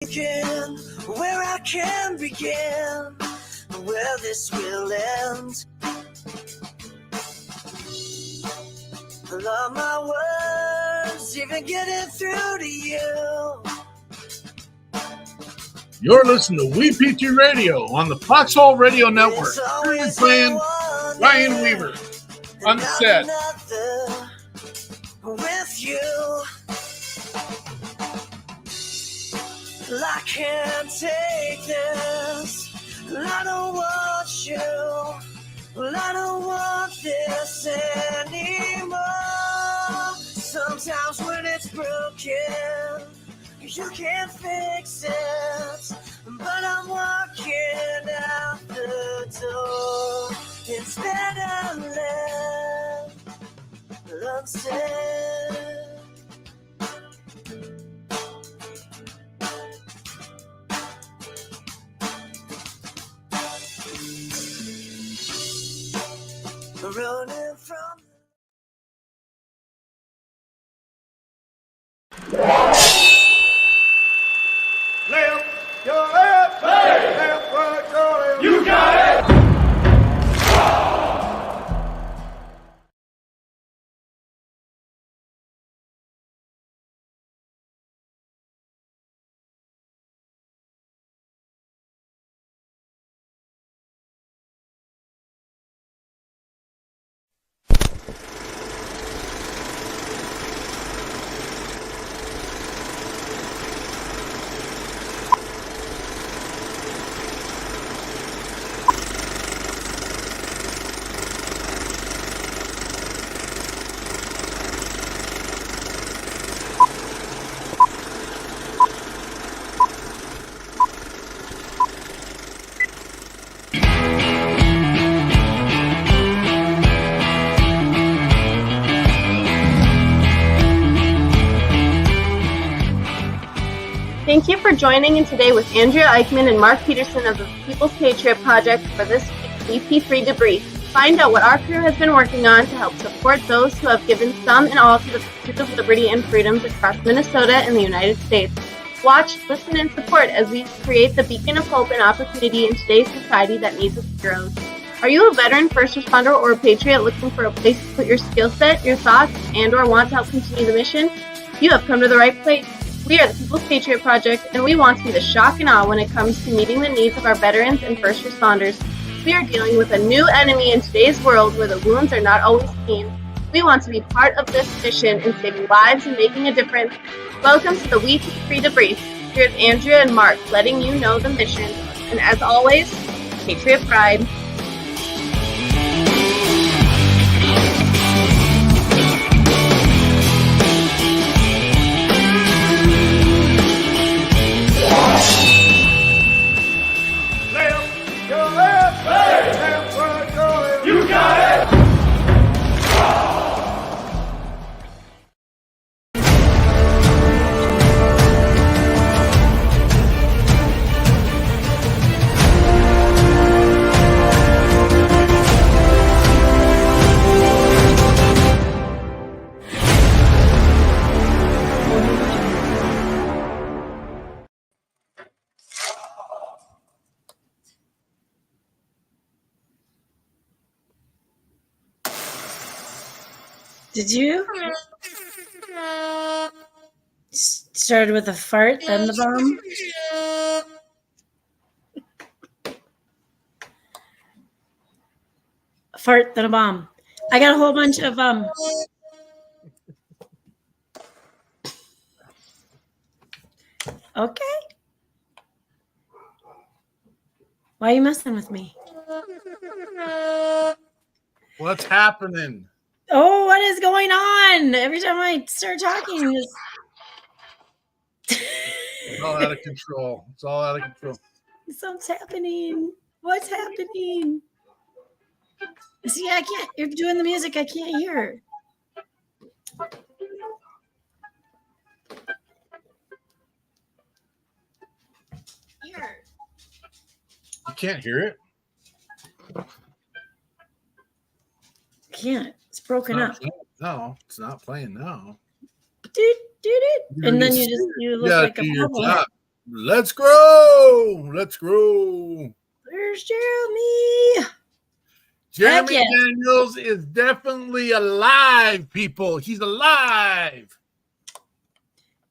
begin, where I can begin, where this will end. I love my words, even getting through to you. You're listening to WeP3 Radio on the Foxhole Radio Network. Currently playing Ryan Weaver, Unsaid. With you, I can't take this. I don't want you. I don't want this anymore. Sometimes when it's broken, you can't fix it. But I'm walking out the door. It's better left unsaid. Running from left, your left, hey. Left, right, your left. You got it. Thank you for joining in today with Andrea Eichmann and Mark Peterson of the People's Patriot Project for this week's WeP3 Debrief. Find out what our crew has been working on to help support those who have given some and all to the pursuit of liberty and freedoms across Minnesota and the United States. Watch, listen, and support as we create the beacon of hope and opportunity in today's society that needs its heroes. Are you a veteran, first responder, or a patriot looking for a place to put your skill set, your thoughts, and or want to help continue the mission? You have come to the right place. We are the People's Patriot Project, and we want to be the shock and awe when it comes to meeting the needs of our veterans and first responders. We are dealing with a new enemy in today's world where the wounds are not always seen. We want to be part of this mission in saving lives and making a difference. Welcome to the WeP3 Debrief. Here's Andrea and Mark letting you know the mission. And as always, Patriot Pride. Did you? Started with a fart, then the bomb? A fart, then a bomb. I got a whole bunch of Okay. Why are you messing with me? What's happening? Oh, what is going on? Every time I start talking, It's all out of control. It's all out of control. something's happening. What's happening? See, I can't. You're doing the music. I can't hear. Here. You can't hear it? Can't. It's broken up. No, it's not playing now. Dude. And then you look like a bubble. Let's grow. Let's grow. There's Jeremy. Jeremy Heck yeah. Daniels is definitely alive, people. He's alive.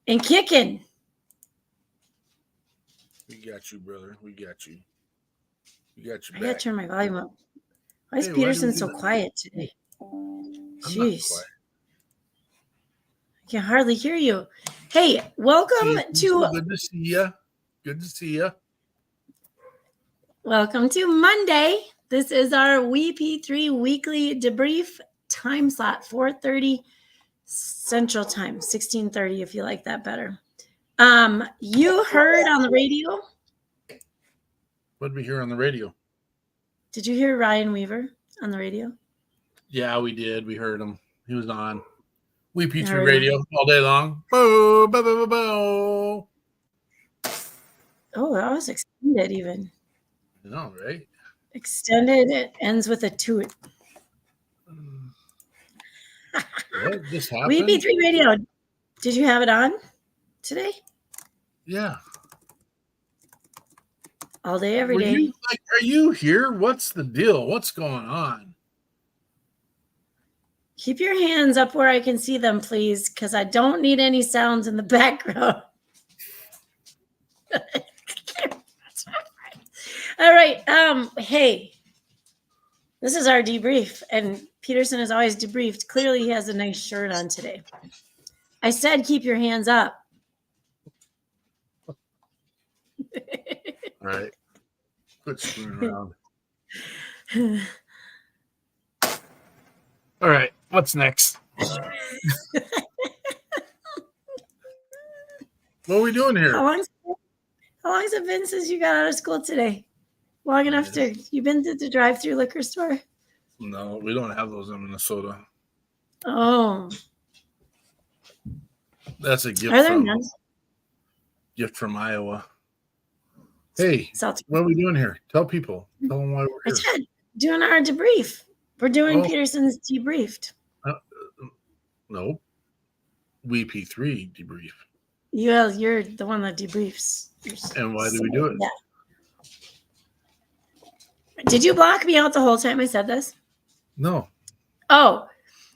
And kicking. We got you, brother. We got you. We got you I gotta back. turn my volume up. Why is Hey, Peterson why do we so do that? quiet today? I'm not Jeez. quiet. I can hardly hear you. Hey, welcome to Good to see you. Good to see you. Monday. This is our WeP3 weekly debrief time slot, 4:30 Central Time, 16:30 if you like that better. You heard on the radio. What did we hear on the radio? Did you hear Ryan Weaver on the radio? Yeah, we did. We heard him. He was on WeP3 There we Radio all day long. Boo, boo, boo, boo, boo. Oh, that was extended even. You know, right? Extended. It ends with a toot. What just happened? WeP3 Radio. Did you have it on today? Yeah. All day, every day. Are you here? What's the deal? What's going on? Keep your hands up where I can see them, please, because I don't need any sounds in the background. All right. Hey, this is our debrief, and Peterson is always debriefed. Clearly, he has a nice shirt on today. I said, keep your hands up. All right. Quit screwing around. All right. What's next? What are we doing here? How long has it been since you got out of school today? Long enough to you been to the drive-through liquor store? No, we don't have those in Minnesota. Oh, That's a gift. are there none? Gift from Iowa. Hey, South. what are we doing here? Tell people. Tell them why we're I here. said, doing our debrief. We're doing Oh. Peterson's debriefed. No. WeP3 debrief. You're the one that debriefs. And why do we do it? Yeah. Did you block me out the whole time I said this? No. Oh,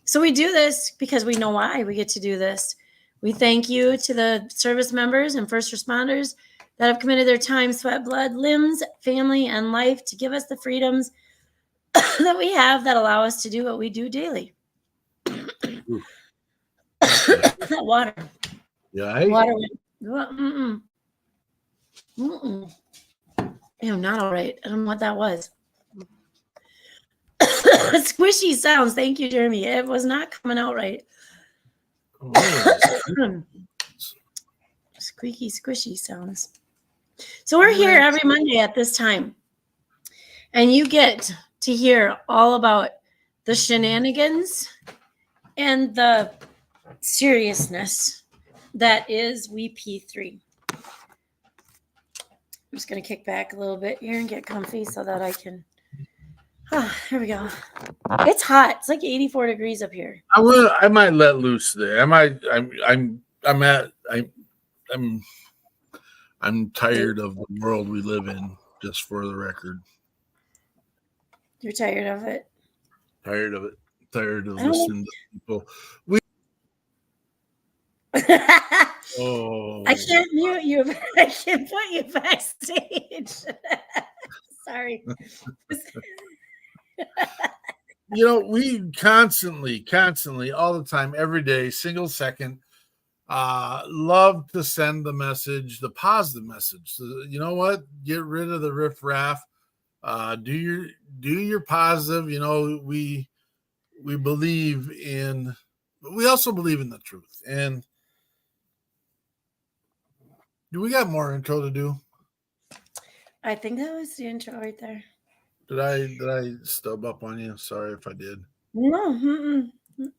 so we do this because we know why we get to do this. We thank you to the service members and first responders that have committed their time, sweat, blood, limbs, family, and life to give us the freedoms that we have that allow us to do what we do daily. Water. Yeah. Water. Mm-mm. Mm-mm. Ew, not all right. I don't know what that was. Squishy sounds. Thank you, Jeremy. It was not coming out right. Squeaky, squishy sounds. So we're here every Monday at this time. And you get to hear all about the shenanigans and the seriousness that is WeP3. I'm just going to kick back a little bit here and get comfy so that I can. Here we go. It's hot. It's like 84 degrees up here. I might let loose today. I'm tired of the world we live in, just for the record. You're tired of it? Tired of it. Tired of listening to people. Oh, I can't mute you. I can't put you backstage. Sorry. You know, we constantly, all the time, every day, single second, love to send the message, the positive message. So, you know what? Get rid of the riffraff. Do your positive. You know, we believe in, but we also believe in the truth. And do we got more intro to do? I think that was the intro right there. Did I stub up on you? Sorry if I did. No. Mm-mm.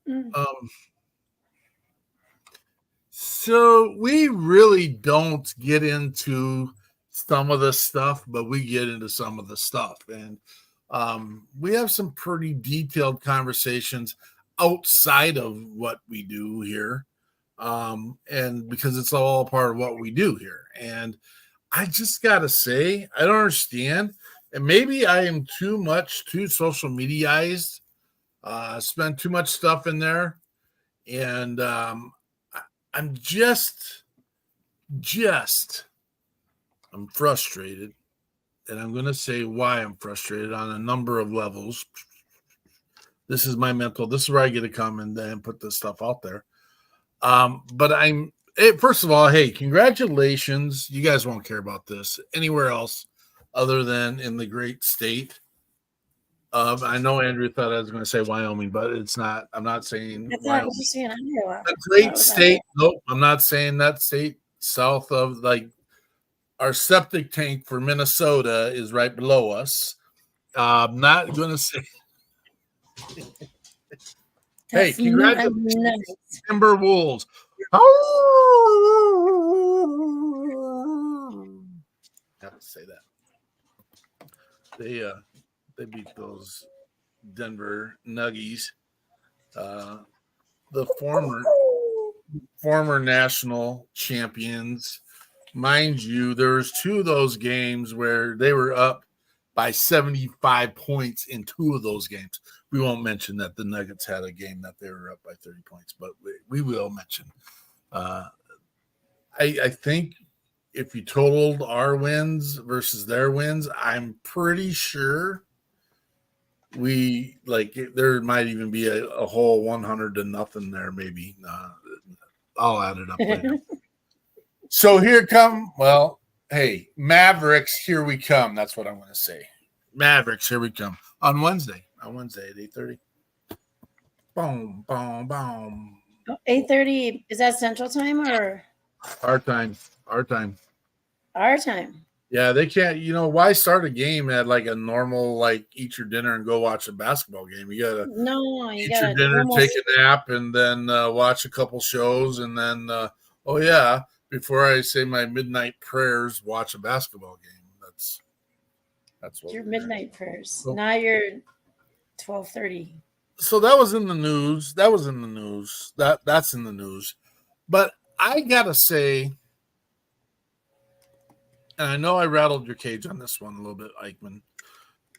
Mm-mm. So we really don't get into some of the stuff, but we get into some of the stuff. And we have some pretty detailed conversations outside of what we do here. and because it's all part of what we do here. And I just gotta say, I don't understand, and maybe I am too social mediaized, spend too much stuff in there, and I'm I'm frustrated, and I'm going to say why I'm frustrated on a number of levels. This is my mental. This is where I get to come and put this stuff out there. But first of all, hey, congratulations. You guys won't care about this anywhere else other than in the great state of, I know Andrew thought I was going to say Wyoming, but it's not. I'm not saying I thought Wyoming. it was just in Iowa. A great state. Nope, I'm not saying that state south of, like, our septic tank for Minnesota is right below us. I'm not going to say. Hey, congratulations, nice. Timberwolves. Oh, I have to say that. They beat those Denver Nuggies, the former national champions. Mind you, there's two of those games where they were up by 75 points in two of those games. We won't mention that the Nuggets had a game that they were up by 30 points, but we will mention. I think if you totaled our wins versus their wins, I'm pretty sure there might even be a whole 100-0 there, maybe. I'll add it up later. So hey, Mavericks, here we come. That's what I'm going to say. Mavericks, here we come. On Wednesday at 8:30. Boom, boom, boom. 8:30, is that Central Time or? Our time. Our time. Yeah, they can't, why start a game at like a normal, like, eat your dinner and go watch a basketball game? You got to eat your dinner, take a nap, and then watch a couple shows, and then, before I say my midnight prayers, watch a basketball game. That's what your midnight prayers. So, now you're 12:30. So that was in the news. That's in the news. But I gotta say, and I know I rattled your cage on this one a little bit, Eichmann.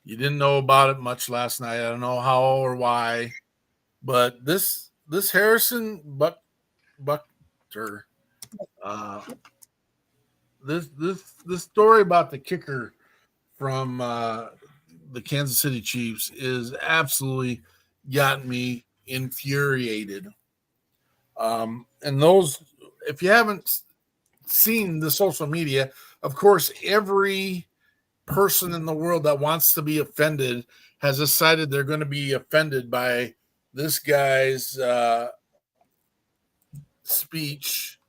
You didn't know about it much last night. I don't know how or why, but this Harrison Buckter, this story about the kicker from the Kansas City Chiefs is absolutely got me infuriated. And those, if you haven't seen the social media, of course, every person in the world that wants to be offended has decided they're going to be offended by this guy's speech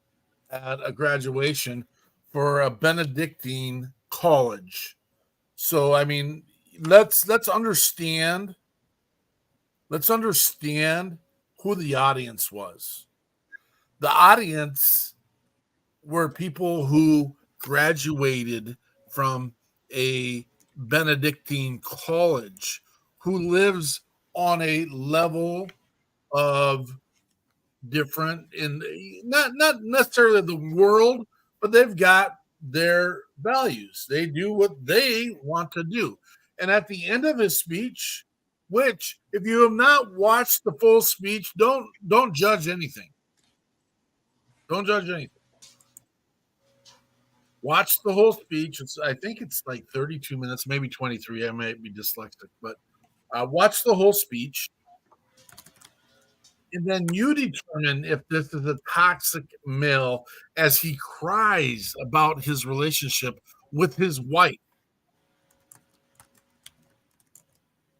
at a graduation for a Benedictine college. So, I mean, let's understand who the audience was. The audience were people who graduated from a Benedictine college, who lives on a level of different in not necessarily the world, but they've got their values. They do what they want to do. And at the end of his speech, which if you have not watched the full speech, don't judge anything. Don't judge anything. Watch the whole speech. I think it's like 32 minutes, maybe 23. I might be dyslexic, but watch the whole speech. And then you determine if this is a toxic male as he cries about his relationship with his wife.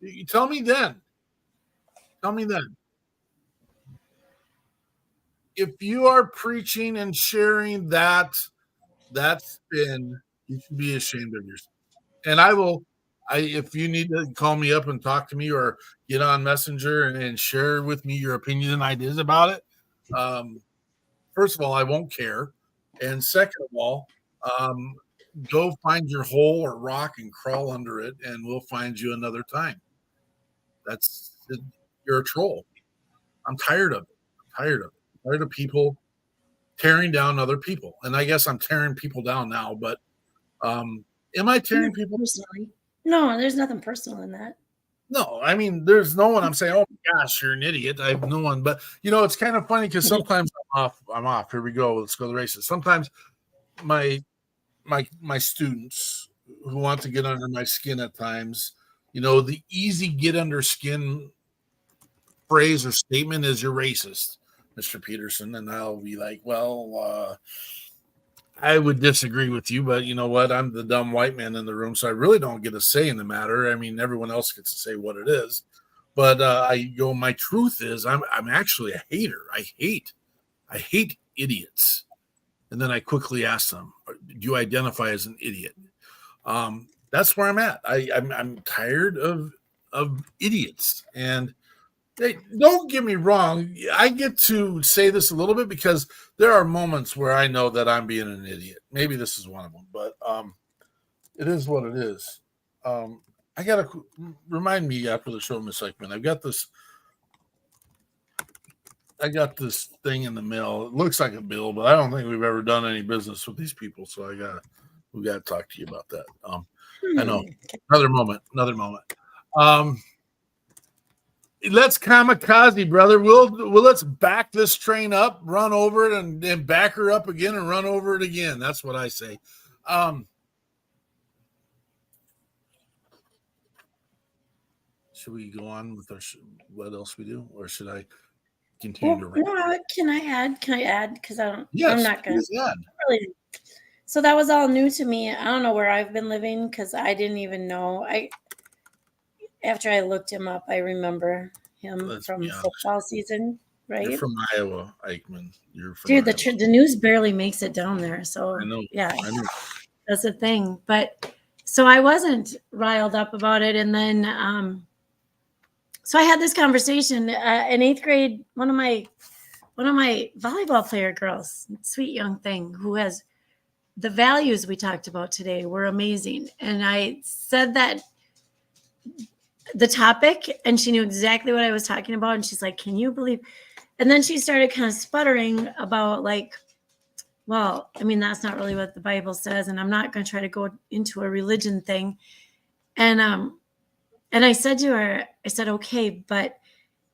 You tell me then. If you are preaching and sharing that spin, you should be ashamed of yourself. And if you need to call me up and talk to me or get on Messenger and share with me your opinion and ideas about it, first of all, I won't care. And second of all, go find your hole or rock and crawl under it, and we'll find you another time. You're a troll. I'm tired of it. I'm tired of people tearing down other people. And I guess I'm tearing people down now, but am I tearing people? Personally? No, there's nothing personal in that. No, I mean, there's no one I'm saying, oh my gosh, you're an idiot. I have no one, but it's kind of funny because sometimes I'm off. Here we go. Let's go to the races. Sometimes my students who want to get under my skin at times, the easy get under skin phrase or statement is you're racist, Mr. Peterson. And I'll be like, well, I would disagree with you, but you know what? I'm the dumb white man in the room, so I really don't get a say in the matter. I mean, everyone else gets to say what it is. But my truth is I'm actually a hater. I hate idiots. And then I quickly ask them, do you identify as an idiot? That's where I'm at. I'm tired of idiots. And hey, don't get me wrong. I get to say this a little bit because there are moments where I know that I'm being an idiot. Maybe this is one of them, but it is what it is. I got to remind me after the show, Miss Eichmann, I got this thing in the mail. It looks like a bill, but I don't think we've ever done any business with these people. So we got to talk to you about that. I know. Another moment. Let's kamikaze, brother. Let's back this train up, run over it, and then back her up again and run over it again. That's what I say. Should we go on with what else we do, or should I continue to write? Can I add? Because I'm not going to. Really. So that was all new to me. I don't know where I've been living because I didn't even know. After I looked him up, I remember him from football season, right? You're from Iowa, Eichmann. You're from Iowa. The news barely makes it down there. So I know. That's the thing. But so I wasn't riled up about it. And then so I had this conversation in 8th grade. One of my volleyball player girls, sweet young thing, who has the values we talked about today were amazing. And I said that the topic, and she knew exactly what I was talking about. And she's like, can you believe? And then she started kind of sputtering about well, I mean, that's not really what the Bible says. And I'm not going to try to go into a religion thing. And I said to her, I said, okay, but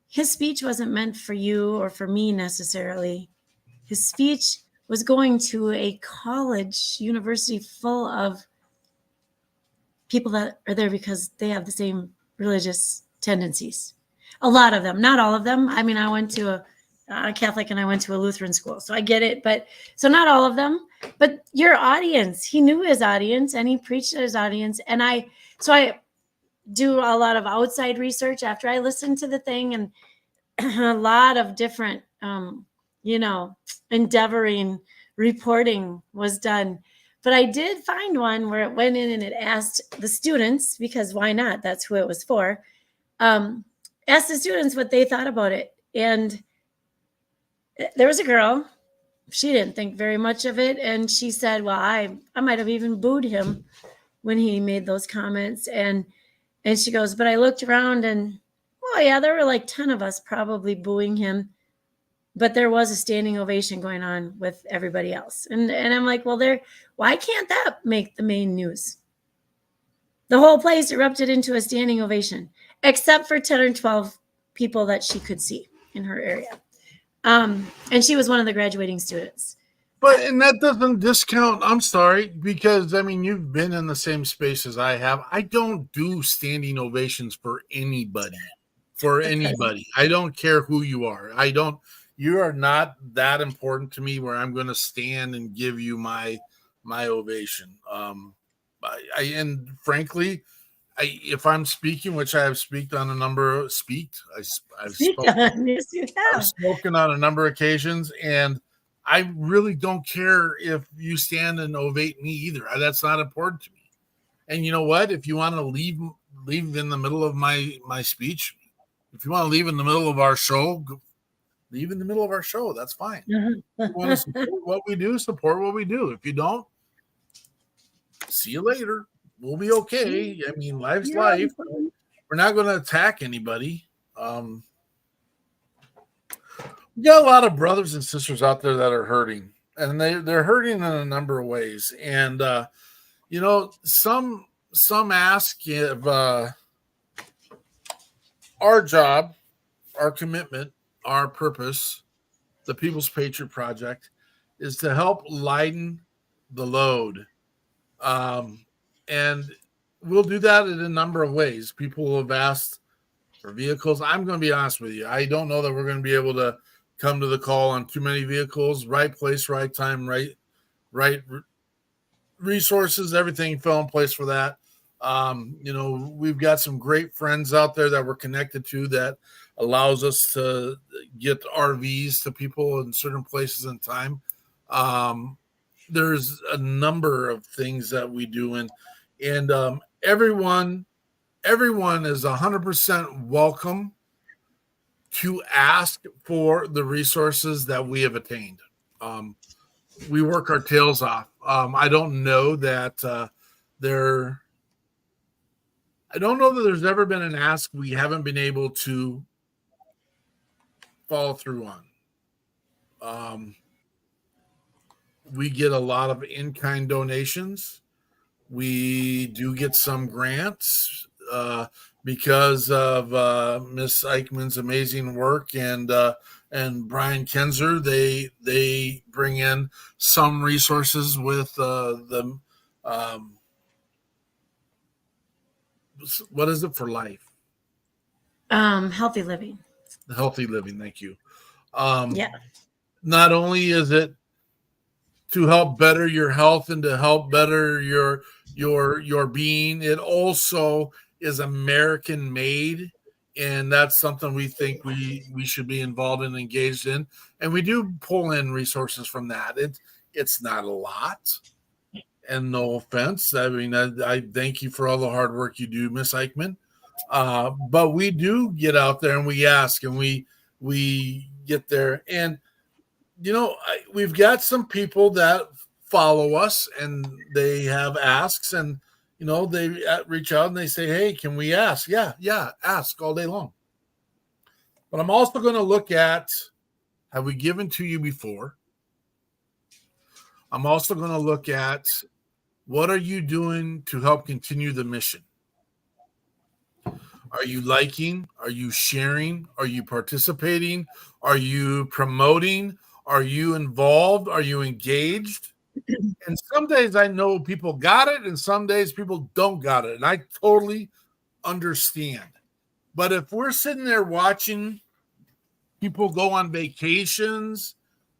his speech wasn't meant for you or for me necessarily. His speech was going to a college, university full of people that are there because they have the same religious tendencies. A lot of them, not all of them. I mean, I went to a Catholic and I went to a Lutheran school, so I get it. But so not all of them, but your audience, he knew his audience and he preached at his audience. And I do a lot of outside research after I listened to the thing, and a lot of different, endeavoring reporting was done. But I did find one where it went in and it asked the students, because why not? That's who it was for. Asked the students what they thought about it. And there was a girl, she didn't think very much of it. And she said, well, I might have even booed him when he made those comments. And she goes, but I looked around and, well, yeah, there were like 10 of us probably booing him. But there was a standing ovation going on with everybody else. And I'm like, well, why can't that make the main news? The whole place erupted into a standing ovation, except for 10 or 12 people that she could see in her area. And she was one of the graduating students. And that doesn't discount, I'm sorry, because, I mean, you've been in the same space as I have. I don't do standing ovations for anybody. I don't care who you are. You are not that important to me where I'm going to stand and give you my ovation. And frankly, if I'm speaking, which I have spoken on a number of occasions, and I really don't care if you stand and ovate me either. That's not important to me. And you know what? If you want to leave in the middle of my speech, if you want to leave in the middle of our show, leave in the middle of our show. That's fine. If you want to support what we do, support what we do. If you don't, see you later. We'll be okay. I mean, life's life. We're not going to attack anybody. You got a lot of brothers and sisters out there that are hurting, and they're hurting in a number of ways. And some ask if our job, our commitment, our purpose, the People's Patriot Project, is to help lighten the load. And we'll do that in a number of ways. People have asked for vehicles. I'm going to be honest with you. I don't know that we're going to be able to come to the call on too many vehicles. Right place, right time, right resources. Everything fell in place for that. We've got some great friends out there that we're connected to that allows us to get RVs to people in certain places in time. There's a number of things that we do, and everyone is 100% welcome to ask for the resources that we have attained. We work our tails off. I don't know that there's ever been an ask we haven't been able to follow through on. We get a lot of in-kind donations. We do get some grants because of Miss Eichmann's amazing work and Brian Kenzer. They bring in some resources with the what is it for life? Healthy living. Healthy living. Thank you. Yeah. Not only is it to help better your health and to help better your being, it also is American made, and that's something we think we should be involved and engaged in, and we do pull in resources from that. It's not a lot, and no offense, I mean, I thank you for all the hard work you do, Miss Eichmann, but we do get out there and we ask and we get there. And we've got some people that follow us and they have asks, and they reach out and they say, hey, can we ask? Yeah, ask all day long. But I'm also going to look at, have we given to you before? I'm also going to look at, what are you doing to help continue the mission? Are you liking? Are you sharing? Are you participating? Are you promoting? Are you involved? Are you engaged? And some days I know people got it, and some days people don't got it. And I totally understand. But if we're sitting there watching people go on vacations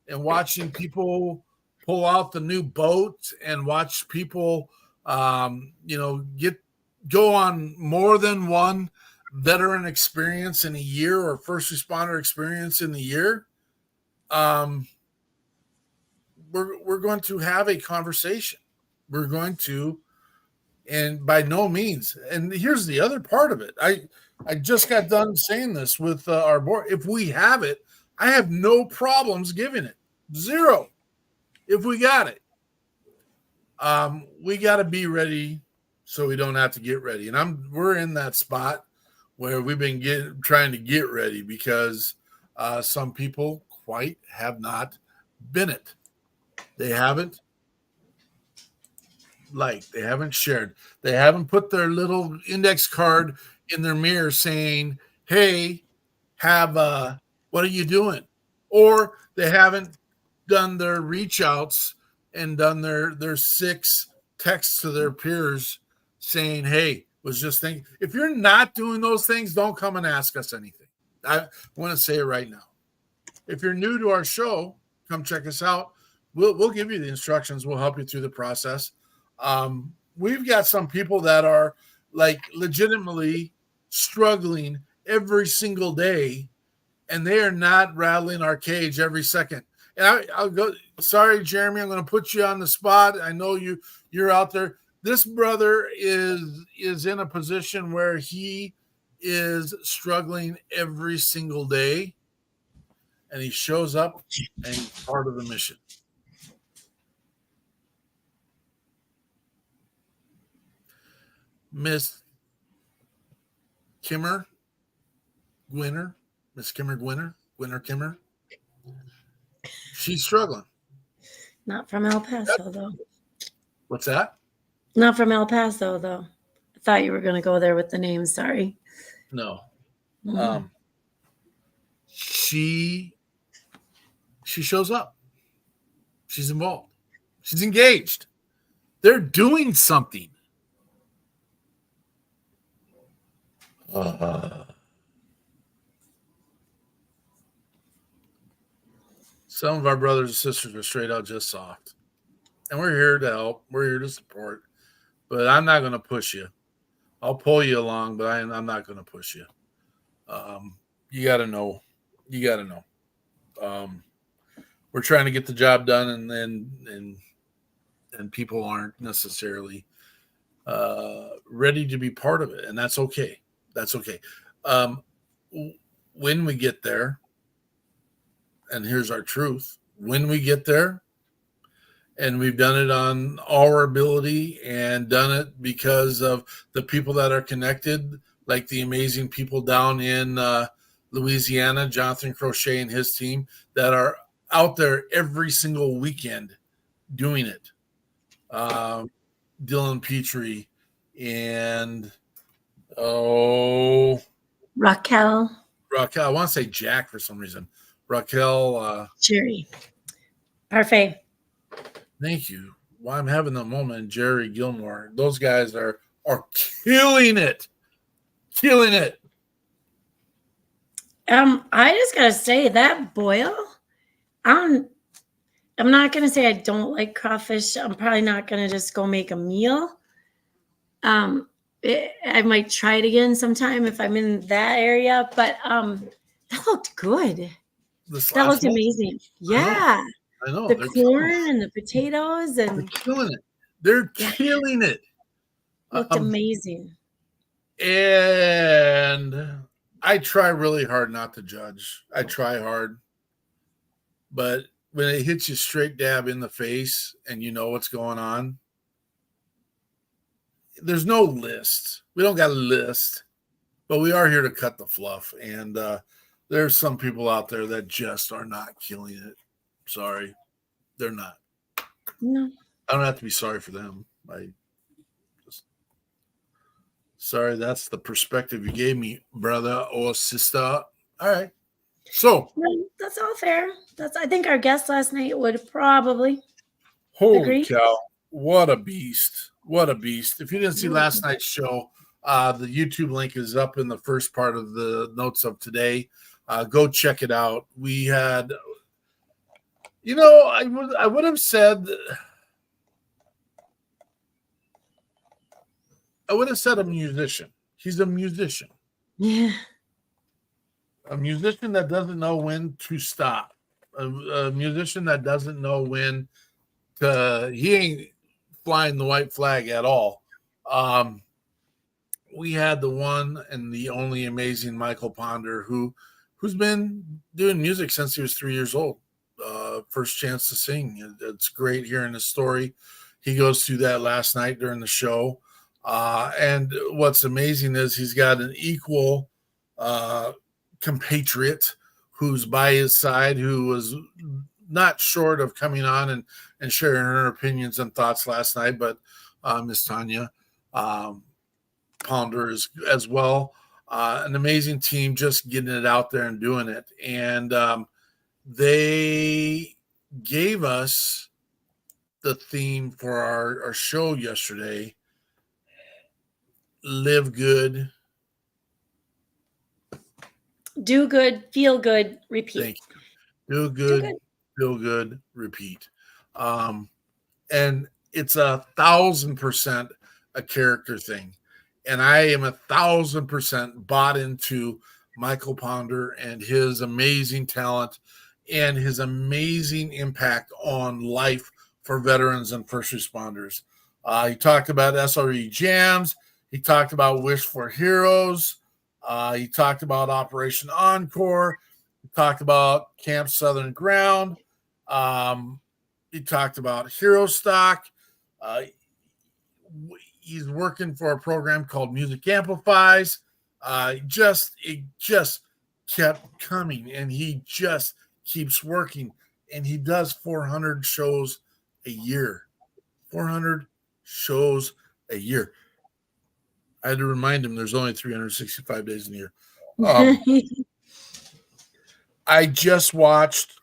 and watching people pull out the new boat and watch people, go on more than one veteran experience in a year or first responder experience in a year, we're going to have a conversation. We're going to, and by no means, and here's the other part of it. I just got done saying this with our board. If we have it, I have no problems giving it. Zero. If we got it. We got to be ready so we don't have to get ready. And we're in that spot where we've been trying to get ready because some people quite have not been it. They haven't liked. They haven't shared. They haven't put their little index card in their mirror saying, hey, what are you doing? Or they haven't done their reach outs and done their 6 texts to their peers saying, hey, was just thinking. If you're not doing those things, don't come and ask us anything. I want to say it right now. If you're new to our show, come check us out. We'll give you the instructions. We'll help you through the process. We've got some people that are like legitimately struggling every single day, and they are not rattling our cage every second. And I'll go. Sorry, Jeremy, I'm going to put you on the spot. I know you're out there. This brother is in a position where he is struggling every single day, and he shows up and he's part of the mission. Miss Kimmer Gwinner, She's struggling. Not from El Paso, though. What's that? Not from El Paso, though. I thought you were going to go there with the name. Sorry. No. Mhm. She shows up. She's involved. She's engaged. They're doing something. Some of our brothers and sisters are straight out just soft. And we're here to help. We're here to support. But I'm not going to push you. I'll pull you along, but I'm not going to push you. You got to know. You got to know. We're trying to get the job done, and people aren't necessarily ready to be part of it, and that's okay. That's okay. When we get there, and here's our truth: when we get there, and we've done it on our ability and done it because of the people that are connected, like the amazing people down in Louisiana, Jonathan Crochet and his team, that are out there every single weekend doing it. Dylan Petrie and Raquel. I want to say Jack for some reason. Raquel. Jerry. Parfait. Thank you. Well, I'm having a moment. Jerry Gilmore. Those guys are killing it. Killing it. I just gotta say that boil. I'm not gonna say I don't like crawfish. I'm probably not gonna just go make a meal. I might try it again sometime if I'm in that area. But that looked good. That looked amazing. Yeah. I know. The corn and the potatoes and they're killing it. They're killing it. Looked amazing. And I try really hard not to judge. I try hard. But when it hits you straight dab in the face and you know what's going on, there's no list. We don't got a list. But we are here to cut the fluff. And there's some people out there that just are not killing it. Sorry. They're not. No. I don't have to be sorry for them. Sorry, that's the perspective you gave me, brother or sister. All right. So that's all fair. I think our guest last night would probably holy agree. cow. What a beast. What a beast. If you didn't see last night's show, the YouTube link is up in the first part of the notes of today. Go check it out. We had, I would have said a musician. He's a musician. Yeah. A musician that doesn't know when to stop. A musician that doesn't know when to, he ain't flying the white flag at all. We had the one and the only amazing Michael Ponder, who's been doing music since he was 3 years old. First chance to sing. It's great hearing his story. He goes through that last night during the show. And what's amazing is he's got an equal compatriot who's by his side, who was not short of coming on and sharing her opinions and thoughts last night, but Miss Tanya Ponder is as well. An amazing team just getting it out there and doing it. And they gave us the theme for our show yesterday. Live good. Do good, feel good, repeat. Thank you. Do good, feel good, repeat. And it's 1,000% a character thing. And I am 1,000% bought into Michael Ponder and his amazing talent and his amazing impact on life for veterans and first responders. He talked about SRE jams. He talked about Wish for Heroes. He talked about Operation Encore. He talked about Camp Southern Ground. He talked about Hero Stock. He's working for a program called Music Amplifies. It just kept coming, and he just keeps working, and he does 400 shows a year. 400 shows a year. I had to remind him there's only 365 days in a year. I just watched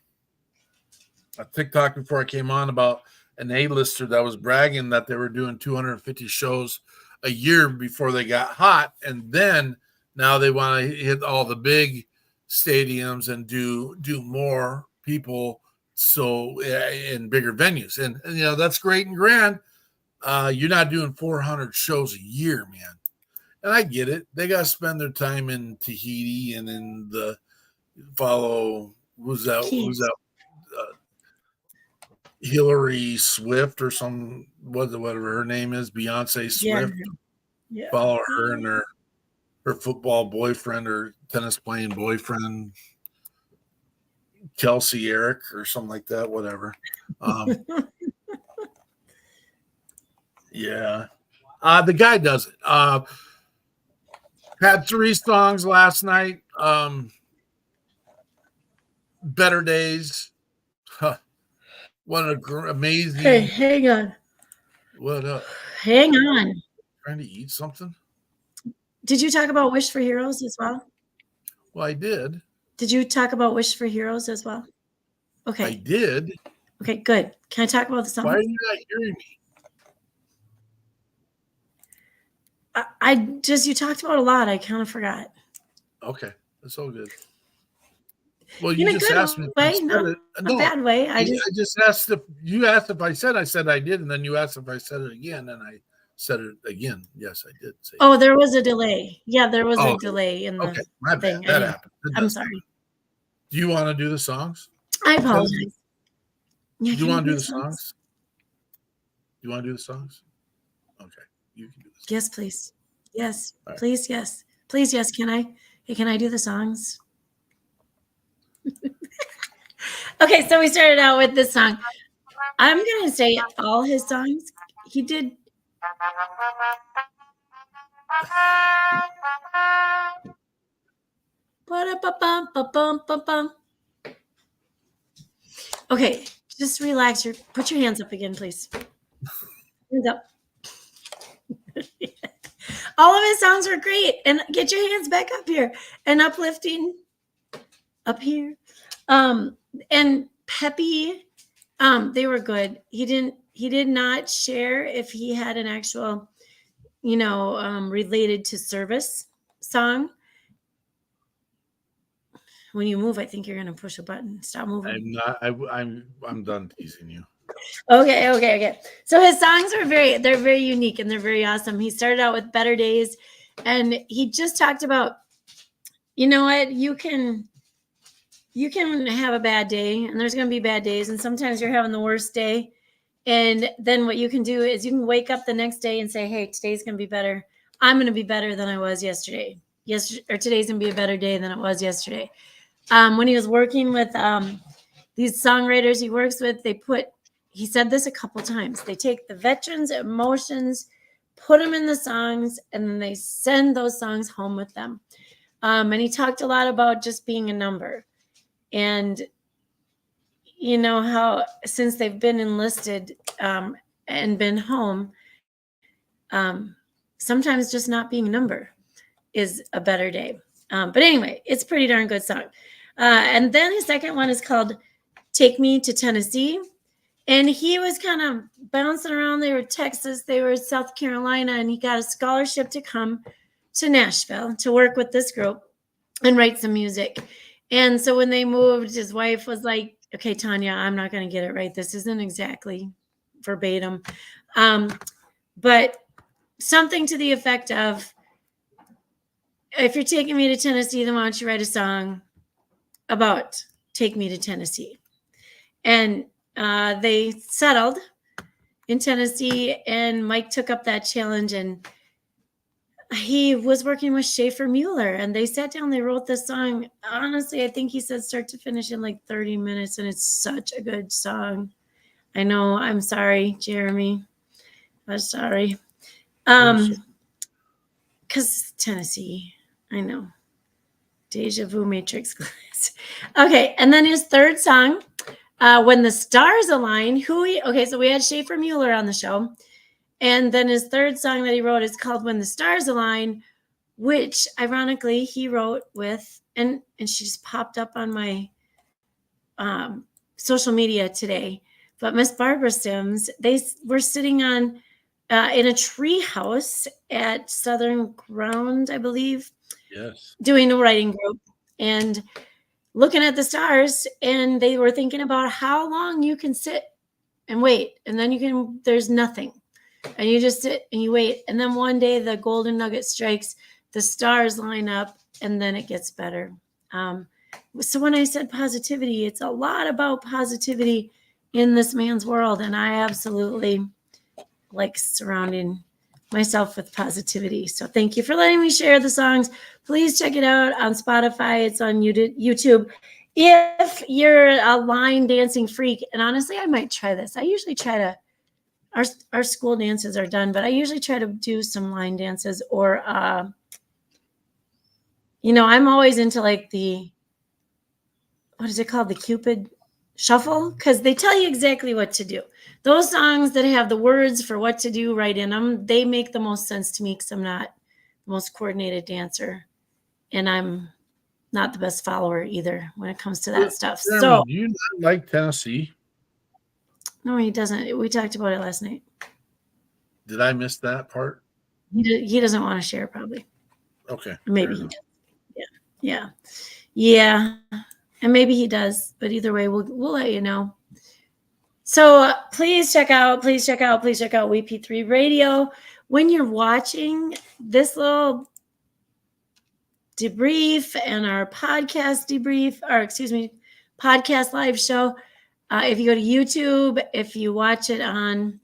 a TikTok before I came on about an A-lister that was bragging that they were doing 250 shows a year before they got hot, and then now they want to hit all the big stadiums and do more people, so in bigger venues, and you know that's great and grand. You're not doing 400 shows a year, man. And I get it. They got to spend their time in Tahiti and in the who's that? Hillary Swift or whatever her name is, Beyonce Swift. Yeah. Follow her and her football boyfriend or tennis playing boyfriend, Kelsey Eric or something like that, whatever. Yeah. The guy does it. Had 3 songs last night. Better Days. Huh. What an amazing. Hey, hang on. What up? Hang on. Trying to eat something? Did you talk about Wish for Heroes as well? Well, I did. Did you talk about Wish for Heroes as well? Okay. I did. Okay, good. Can I talk about the song? Why are you not hearing me? You talked about a lot. I kind of forgot. Okay, that's all good. Well, In you a just good asked me. way, not a bad way. I just asked if you asked if I said I did, and then you asked if I said it again, and I said it again. Yes, I did say. Oh, there was a delay. Yeah, there was a delay in the my bad. thing. That happened. I'm sorry. Do you want to do the songs? I apologize. Do you want to do the songs? You want to do the songs? Okay, you can do this. Yes, please. Yes, right. Please. Yes, please. Yes. Can I? Hey, can I do the songs? Okay, so we started out with this song. I'm gonna say all his songs. He did. Okay, just relax. Put your hands up again, please. Hands up. All of his songs were great, and get your hands back up here and uplifting up here. And peppy, they were good. He did not share if he had an actual, related to service song. When you move, I think you're gonna push a button. Stop moving. I'm done teasing you. Okay. So his songs are they're very unique and they're very awesome. He started out with Better Days, and he just talked about, you know what, you can have a bad day, and there's going to be bad days, and sometimes you're having the worst day. And then what you can do is you can wake up the next day and say, hey, today's going to be better. I'm going to be better than I was yesterday. Or today's going to be a better day than it was yesterday. When he was working with these songwriters he works with, he said this a couple times. They take the veterans' emotions, put them in the songs, and then they send those songs home with them. And he talked a lot about just being a number. And you know how since they've been enlisted and been home, sometimes just not being a number is a better day. But anyway, it's a pretty darn good song. And then his second one is called Take Me to Tennessee. And he was kind of bouncing around. They were Texas, they were South Carolina, and he got a scholarship to come to Nashville to work with this group and write some music. And so when they moved, his wife was like, okay, Tanya, I'm not going to get it right. This isn't exactly verbatim. But something to the effect of, if you're taking me to Tennessee, then why don't you write a song about Take Me to Tennessee? And they settled in Tennessee, and Mike took up that challenge, and he was working with Schaefer Mueller, and they sat down, they wrote this song. Honestly, I think he said start to finish in like 30 minutes, and it's such a good song. I know. I'm sorry, Jeremy. I'm sorry. Because Tennessee, I know. Deja Vu Matrix class. Okay, and then his third song, When the Stars Align. So we had Schaefer Mueller on the show. And then his third song that he wrote is called When the Stars Align, which ironically he wrote with, and she just popped up on my social media today. But Miss Barbara Sims, they were sitting on in a tree house at Southern Ground, I believe. Yes. Doing a writing group and looking at the stars, and they were thinking about how long you can sit and wait, and then there's nothing, and you just sit and you wait, and then one day the golden nugget strikes, the stars line up, and then it gets better. So when I said positivity, it's a lot about positivity in this man's world, and I absolutely like surrounding myself with positivity. So thank you for letting me share the songs. Please check it out on Spotify. It's on YouTube. If you're a line dancing freak, and honestly, I might try this. I usually try to, our school dances are done, but I usually try to do some line dances or, I'm always into like what is it called? The Cupid Shuffle, because they tell you exactly what to do. Those songs that have the words for what to do right in them, they make the most sense to me because I'm not the most coordinated dancer, and I'm not the best follower either when it comes to that stuff. Jeremy, So, do you not like Tennessee? no, he doesn't. We talked about it last night. Did I miss that part? He doesn't want to share, probably. Okay. Maybe he does. Yeah. And maybe he does, but either way, we'll let you know. So please check out WeP3 Radio. When you're watching this little debrief and our podcast podcast live show, if you go to YouTube, if you watch it on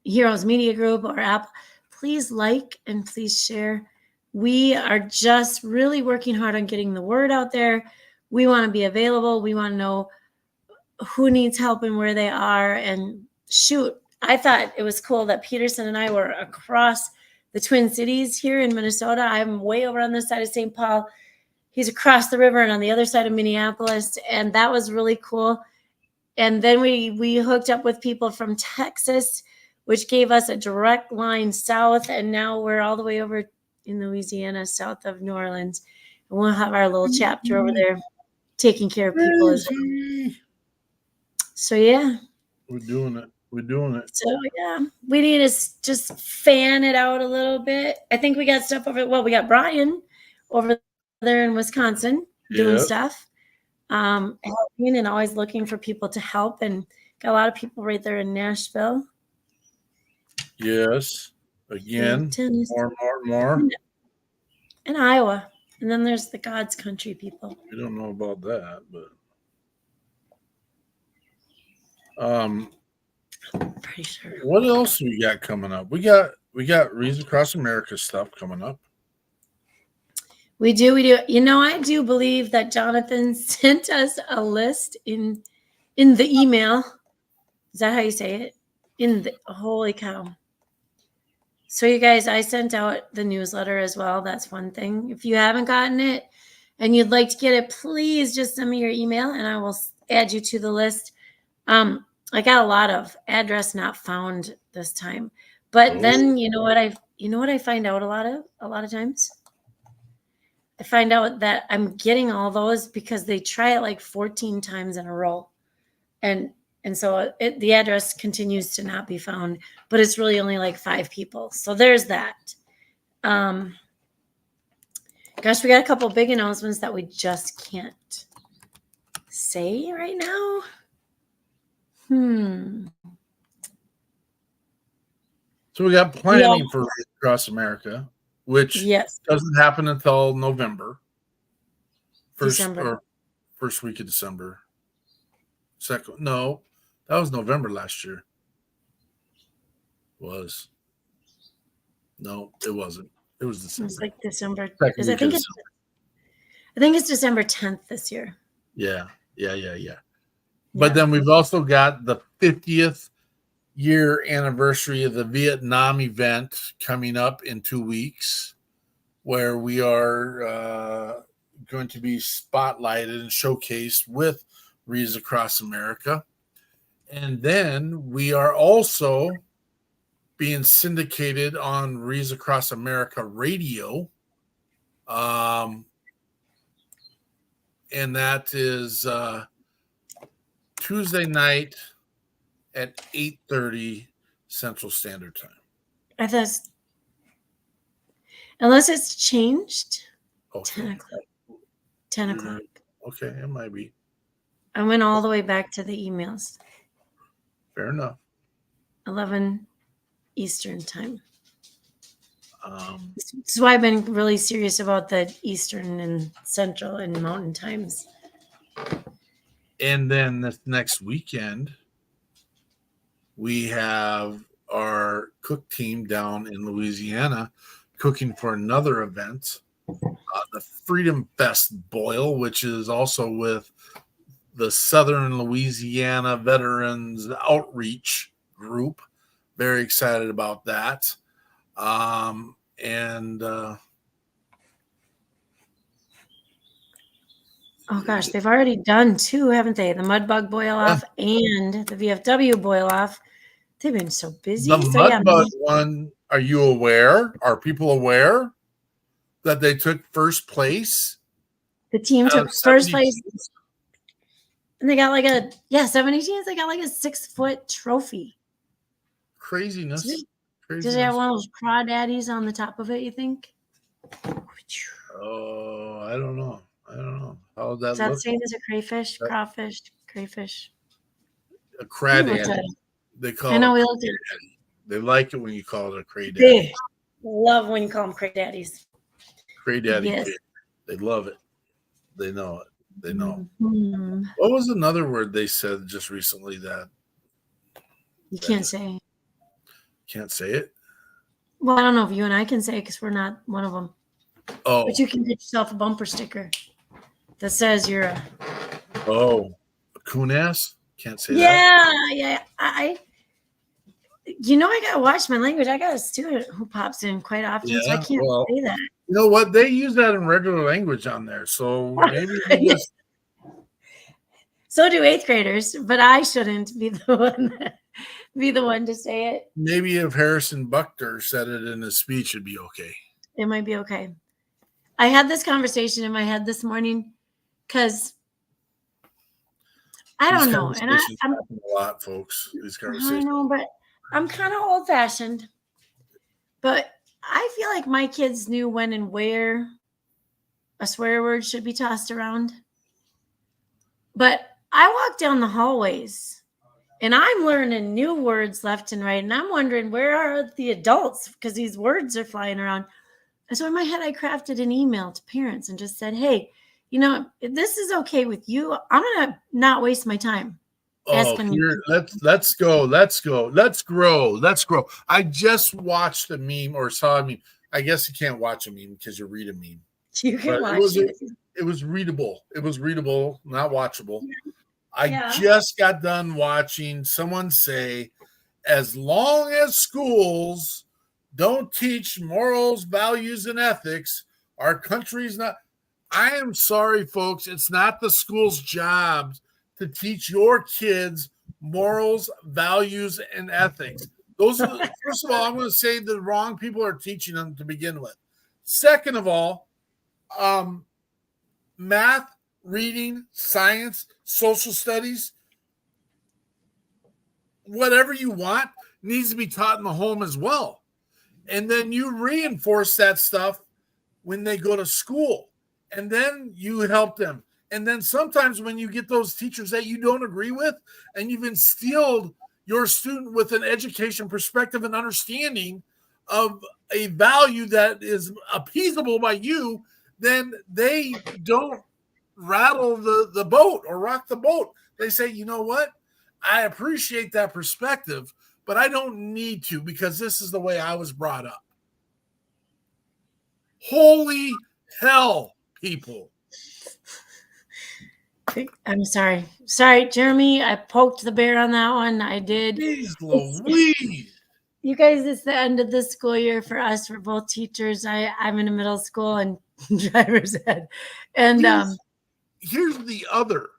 Heroes Media Group or app, please like and please share. We are just really working hard on getting the word out there. We want to be available. We want to know who needs help and where they are. And shoot, I thought it was cool that Peterson and I were across the Twin Cities here in Minnesota. I'm way over on this side of St. Paul. He's across the river and on the other side of Minneapolis. And that was really cool. And then we hooked up with people from Texas, which gave us a direct line south. And now we're all the way over in Louisiana, south of New Orleans. And we'll have our little chapter over there taking care of people as well. So, yeah. We're doing it. So, yeah, we need to just fan it out a little bit. I think we got stuff we got Brian over there in Wisconsin doing stuff, helping and always looking for people to help, and got a lot of people right there in Nashville. Yes. Again, more. In Iowa. And then there's the God's country people. We don't know about that, but pretty sure. What else we got coming up? We got Reason Across America stuff coming up. We do. I do believe that Jonathan sent us a list in the email. Is that how you say it? Holy cow. So you guys, I sent out the newsletter as well. That's one thing. If you haven't gotten it and you'd like to get it, please just send me your email and I will add you to the list. I got a lot of address not found this time. But then you know what I find out a lot of times? I find out that I'm getting all those because they try it like 14 times in a row. And so the address continues to not be found, but it's really only like 5 people. So there's that. Gosh, we got a couple big announcements that we just can't say right now. So we got planning for Across America, which doesn't happen until November. First week of December. That was November last year. No, it wasn't. It was December. It was like December. I think it's December 10th this year. Yeah. But then we've also got the 50th year anniversary of the Vietnam event coming up in 2 weeks. where we are going to be spotlighted and showcased with Reads Across America. And then we are also being syndicated on Reads Across America Radio. And that is Tuesday night at 8:30 Central Standard Time. I thought, unless it's changed, Okay. 10 o'clock. 10 o'clock. Okay, it might be. I went all the way back to the emails. Fair enough. 11 Eastern time. This is why I've been really serious about the Eastern and Central and Mountain times. And then this next weekend, we have our cook team down in Louisiana cooking for another event, the Freedom Fest Boil, which is also with the Southern Louisiana Veterans Outreach Group. Very excited about that. Oh gosh, they've already done two, haven't they? The Mudbug Boil Off and the VFW Boil Off. They've been so busy. The Mudbug one, are you aware? Are people aware that they took first place? The team took first place. And they got 70 teams. They got like a 6-foot trophy. Craziness. Does it have one of those crawdaddies on the top of it, you think? Oh, I don't know. How would that Is that look? same as a crayfish, crawfish, crayfish? A crawdaddy. They call I know it we looked at it. They like it when you call it a crawdaddy. They love when you call them craydaddies. Crawdaddy. Yes. They love it. They know it. They know. Mm-hmm. What was another word they said just recently that you can't say? Can't say it? Well, I don't know if you and I can say it because we're not one of them. Oh. But you can get yourself a bumper sticker that says you're a... Oh. A coon ass? Can't say that. Yeah. I got to watch my language. I got a student who pops in quite often, so I can't say that. You know what? They use that in regular language on there. So maybe you just... So do 8th graders, but I shouldn't be the one to say it. Maybe if Harrison Buchter said it in his speech, it'd be okay. It might be okay. I had this conversation in my head this morning because I don't know. And I'm a lot, folks. These conversations. I know, but I'm kind of old fashioned. But I feel like my kids knew when and where a swear word should be tossed around. But I walk down the hallways and I'm learning new words left and right. And I'm wondering, where are the adults? Because these words are flying around. And so in my head, I crafted an email to parents and just said, hey, if this is okay with you, I'm going to not waste my time. Let's grow. I just watched a meme or saw a meme. I guess you can't watch a meme because you read a meme. You can watch it. It was readable. It was readable, not watchable. I just got done watching someone say, as long as schools don't teach morals, values, and ethics, our country's not. I am sorry, folks. It's not the school's job to teach your kids morals, values, and ethics. Those are, first of all, I'm going to say the wrong people are teaching them to begin with. Second of all, math, reading, science, social studies, whatever you want needs to be taught in the home as well. And then you reinforce that stuff when they go to school. And then you help them. And then sometimes when you get those teachers that you don't agree with and you've instilled your student with an education perspective and understanding of a value that is appeasable by you, then they don't rattle the boat or rock the boat. They say, you know what? I appreciate that perspective, but I don't need to because this is the way I was brought up. Holy hell, people. I'm sorry. Sorry, Jeremy. I poked the bear on that one. I did. Jeez Louise. You guys, it's the end of the school year for us, for both teachers. I'm in a middle school and driver's ed. And here's the other.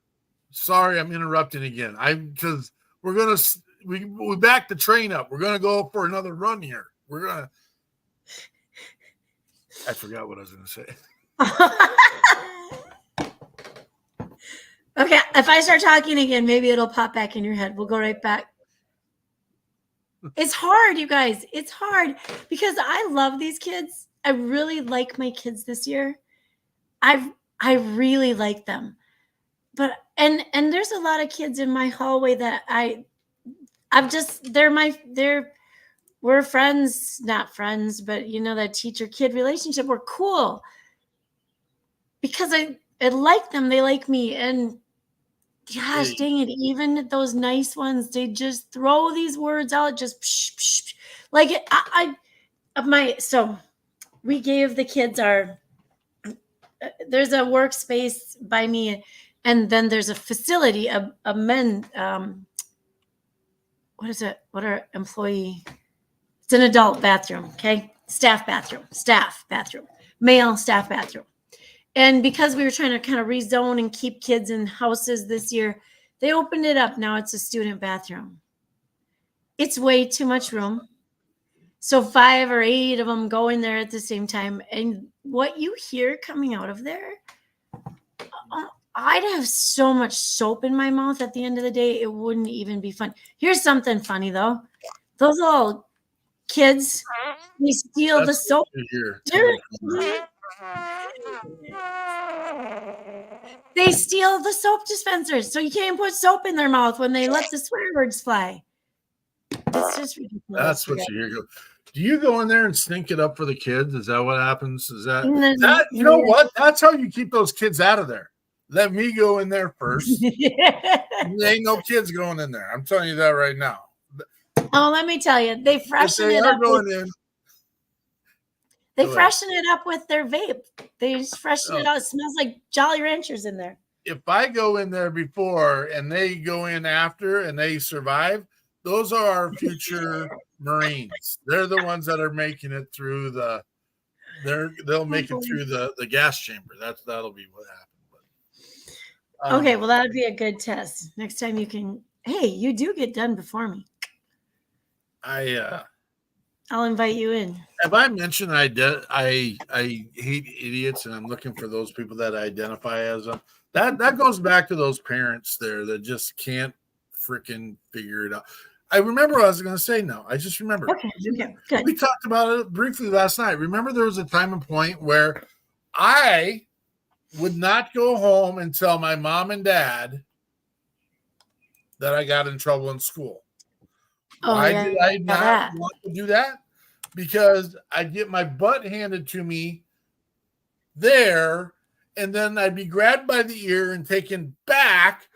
Sorry, I'm interrupting again. Because we're gonna we back the train up. We're gonna go for another run here. I forgot what I was gonna say. Okay, if I start talking again, maybe it'll pop back in your head. We'll go right back. It's hard, you guys. It's hard because I love these kids. I really like my kids this year. I really like them. But and there's a lot of kids in my hallway that we're friends, not friends, but you know, that teacher-kid relationship. We're cool because I like them. They like me. And gosh dang it, even those nice ones, they just throw these words out, just psh, psh, psh. Like so we gave the kids there's a workspace by me, and then there's a facility, a men, what are employee? It's an adult bathroom, okay? Staff bathroom, male staff bathroom. And because we were trying to kind of rezone and keep kids in houses this year, they opened it up. Now it's a student bathroom. It's way too much room. So 5 or 8 of them go in there at the same time. And what you hear coming out of there, I'd have so much soap in my mouth at the end of the day, it wouldn't even be fun. Here's something funny, though. Those little kids, they steal the soap. They steal the soap dispensers, so you can't put soap in their mouth when they let the swear words fly. It's just ridiculous. That's what you hear. Do you go in there and stink it up for the kids? Is that what happens? Is that you know what? That's how you keep those kids out of there. Let me go in there first. There ain't no kids going in there. I'm telling you that right now. Oh, let me tell you, they freshen it up. They freshen it up with their vape. They just freshen it out. It smells like Jolly Ranchers in there. If I go in there before and they go in after and they survive, those are our future Marines. They're the ones that are making it through they'll make it through the gas chamber. That'll be what happens. Okay, well, that would be a good test. Next time you can, hey, you do get done before me. I'll invite you in. Have I mentioned I hate idiots, and I'm looking for those people that identify as them? That goes back to those parents there that just can't freaking figure it out. I remember what I was going to say now. I just remember. Okay, good. We talked about it briefly last night. Remember there was a time and point where I would not go home and tell my mom and dad that I got in trouble in school. Why did I not want to do that? Because I'd get my butt handed to me there, and then I'd be grabbed by the ear and taken back,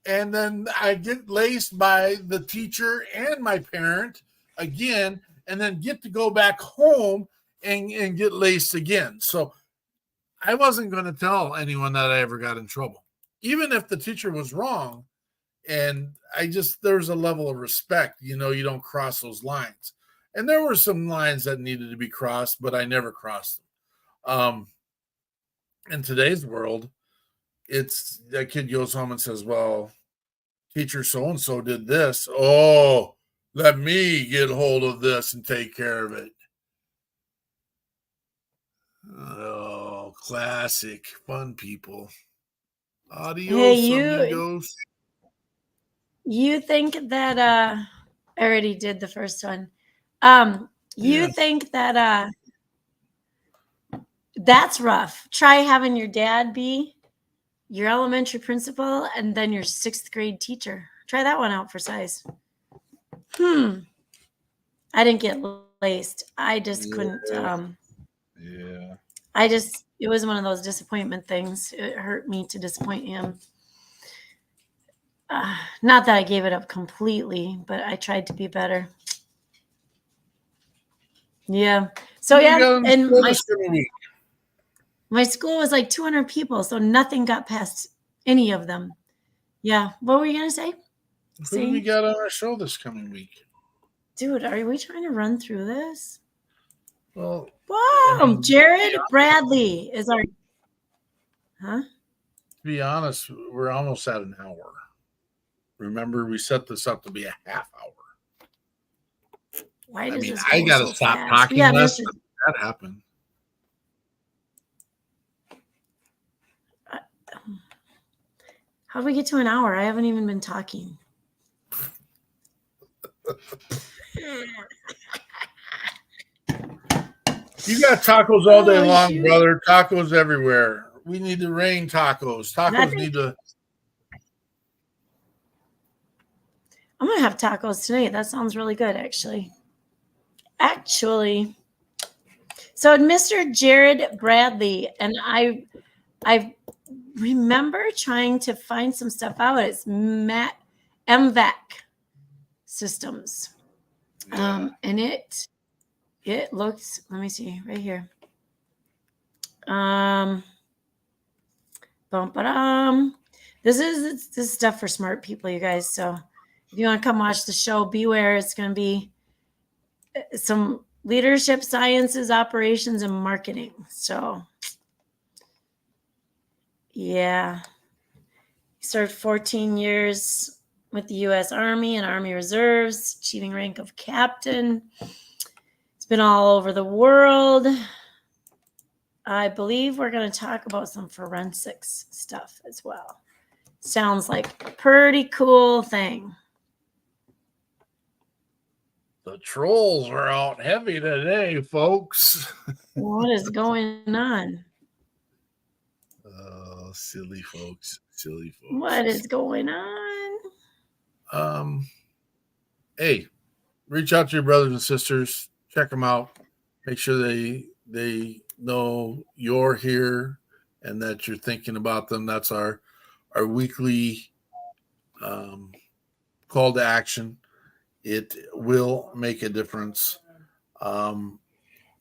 and then I'd get laced by the teacher and my parent again, and then get to go back home and get laced again. So I wasn't going to tell anyone that I ever got in trouble, even if the teacher was wrong. And there's a level of respect, you don't cross those lines. And there were some lines that needed to be crossed, but I never crossed them. In today's world, it's that kid goes home and says, well, teacher so-and-so did this. Oh, let me get hold of this and take care of it. Oh, classic fun people. Adios, amigos. You think that I already did the first one. You think that that's rough. Try having your dad be your elementary principal and then your 6th grade teacher. Try that one out for size. I didn't get laced. I just couldn't. It was one of those disappointment things. It hurt me to disappoint him. Not that I gave it up completely, but I tried to be better. Yeah. So and my school was like 200 people, so nothing got past any of them. Yeah. What were you gonna say? Who do we got on our show this coming week? Dude, are we trying to run through this? Well, Whoa, Jared Bradley is our. Huh? to be honest, we're almost at an hour. Remember, we set this up to be a half hour. Why does this I go gotta so stop fast? talking Yeah, less. this is- That happened. How do we get to an hour? I haven't even been talking. You got tacos all day Oh, long, shoot. brother. Tacos everywhere. We need to rain tacos. Tacos Nothing. need to. I'm gonna have tacos tonight. That sounds really good, actually. So Mr. Jared Bradley, and I remember trying to find some stuff out. It's MVAC systems, and it looks. Let me see right here. This is stuff for smart people, you guys. So if you want to come watch the show, beware. It's going to be some leadership sciences, operations, and marketing. So, yeah. He served 14 years with the U.S. Army and Army Reserves, achieving rank of captain. It's been all over the world. I believe we're going to talk about some forensics stuff as well. Sounds like a pretty cool thing. The trolls are out heavy today, folks. What is going on? Oh, silly folks. Silly folks. What is going on? Hey, reach out to your brothers and sisters. Check them out. Make sure they know you're here and that you're thinking about them. That's our weekly call to action. It will make a difference.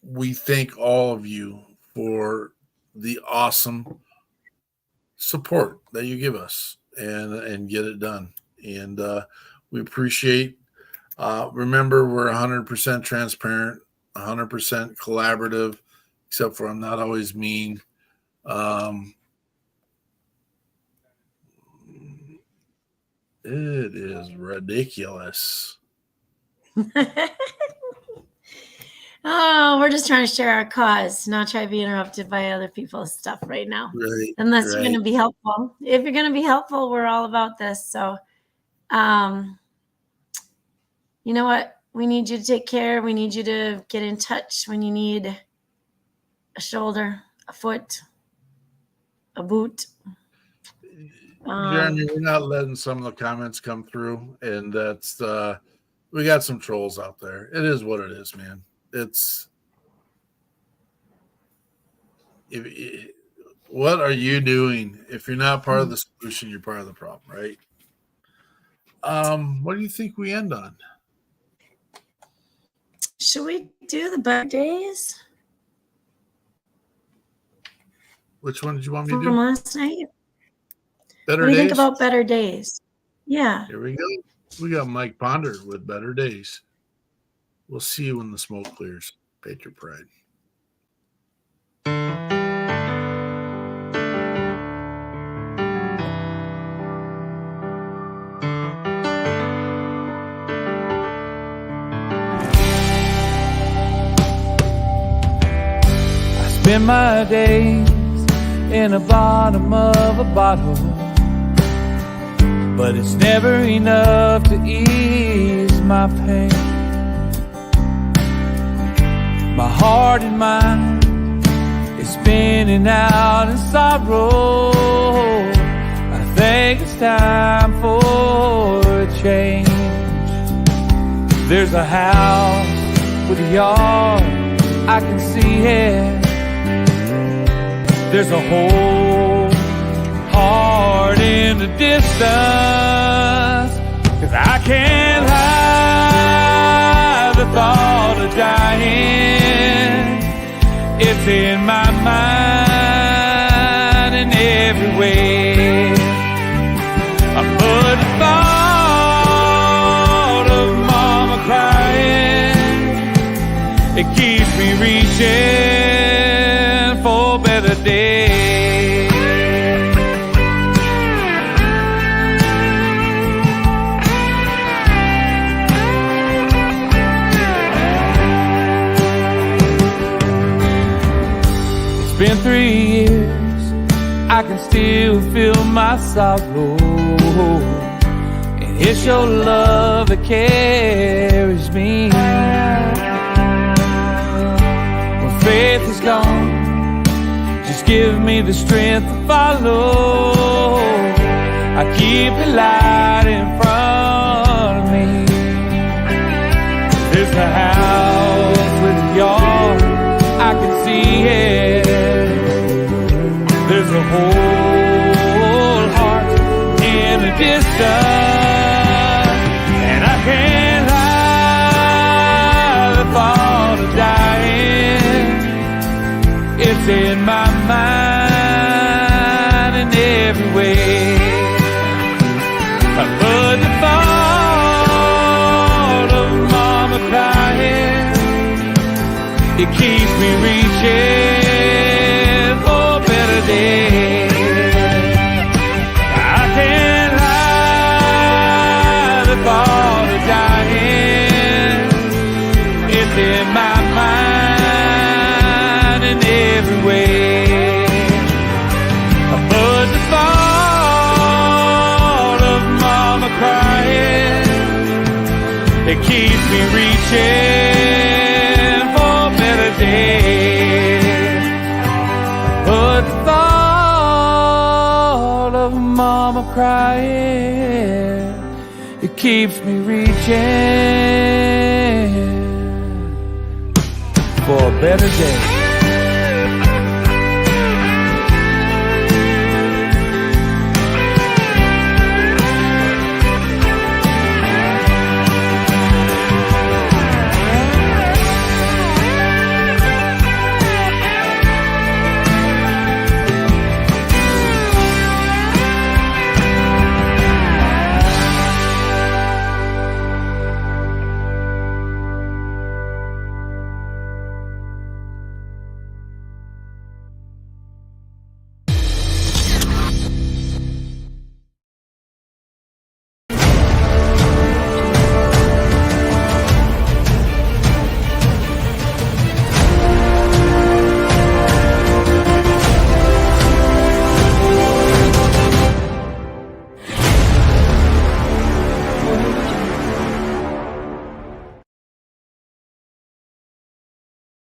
We thank all of you for the awesome support that you give us and get it done. And we appreciate. Remember, we're 100% transparent, 100% collaborative, except for I'm not always mean. It is ridiculous. Oh, we're just trying to share our cause, not try to be interrupted by other people's stuff right now. Right. Unless you're going to be helpful. If you're going to be helpful, we're all about this. So, you know what? We need you to take care. We need you to get in touch when you need a shoulder, a foot, a boot. Jeremy, we're not letting some of the comments come through, and that's we got some trolls out there. It is what it is, man. It's what are you doing? If you're not part of the solution, you're part of the problem, right? What do you think we end on? Should we do the better days Which one did you want me to from do? last night? Better What do you days. think about better days? Yeah. Here we go. We got Mike Ponder with better days. We'll see you when the smoke clears. Patriot Pride. I spend my days in the bottom of a bottle, but it's never enough to ease my pain. My heart and mind is spinning out in sorrow. I think it's time for a change. There's a house with a yard, I can see it. There's a whole heart in the distance, 'cause I can't hide the thought of dying. It's in my mind in every way. But the thought of mama crying me reaching for a better day. It's been 3 years, I can still feel my sorrow. It's your love that carries me. When faith is gone, just give me the strength to follow. I keep the light in front of me. There's a house with a yard, I can see it. There's a whole heart in the distance. Can't hide the thought of dying. It's in my mind in every way. But the thought of mama crying, it keeps me reaching for a better day. I can't hide the thought of dying. It's in my mind in every way. But the thought of mama crying, it keeps me reaching for a better day. But the thought of mama crying, it keeps me reaching for a better day.